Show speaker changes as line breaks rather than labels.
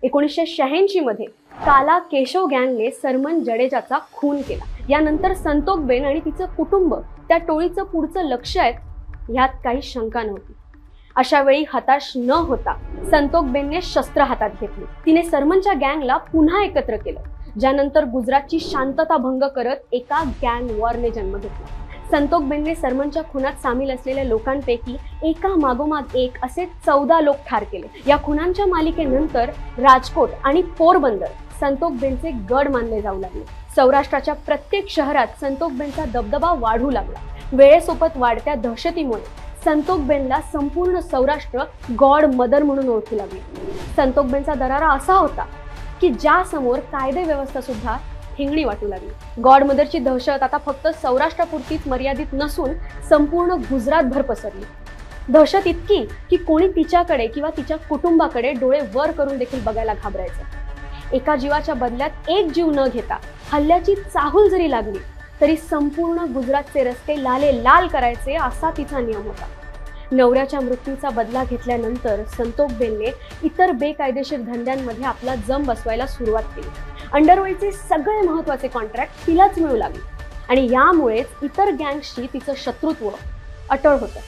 1986 मध्ये काला केशव गँगने सरमन जडेजाचा खून केला। यानंतर संतोकबेन आणि तिचं कुटुंब त्या टोळीचं पुढचं लक्ष आहे ह्यात काही शंका नव्हती। अशा वेळी हताश न होता संतोकबेनने शस्त्र हातात घेतली। तिने सरमनच्या गँगला पुन्हा एकत्र केलं, ज्यानंतर गुजरातची शांतता भंग करत एका गँग वॉरने जन्म घेतला। संतोकबेनने सरमनच्या खुनात सामील असलेल्या लोकांपैकी एका मागोमाग एक असे 14 लोक ठार केले। या खुनांच्या मालिकेनंतर राजकोट आणि पोरबंदर संतोकबेनचे गड मानले जाऊ लागले। सौराष्ट्राच्या प्रत्येक शहरात संतोकबेनचा दबदबा वाढू लागला। वेळेसोबत वाढत्या दहशतीमुळे संतोकबेनला संपूर्ण सौराष्ट्र गॉड मदर म्हणून ओळखू लागले। संतोकबेनचा दरारा असा होता की ज्या समोर कायदे व्यवस्था सुद्धा हिंगणी वाटू लागली। गॉड मदरची दहशत आता फक्त सौराष्ट्रापुरतीच मर्यादित नसून संपूर्ण गुजरातभर पसरली। दहशत इतकी की कोणी तिच्याकडे किंवा तिच्या कुटुंबाकडे डोळे वर करून देखील बघायला घाबरायचं। एका जीवाच्या बदल्यात एक जीव न घेता हल्ल्याची चाहूल जरी लागली तरी संपूर्ण गुजरातचे रस्ते लाले लाल करायचे असा तिचा नियम होता। नवऱ्याच्या मृत्यूचा बदला घेतल्यानंतर संतोकबेनने इतर बेकायदेशीर धंद्यांमध्ये आपला जम बसवायला सुरुवात केली। अंडरवर्ल्डचे सगळे महत्त्वाचे कॉन्ट्रॅक्ट तिलाच मिळू लागले आणि यामुळेच इतर गँग्सशी तिचं शत्रुत्व अटळ होतं।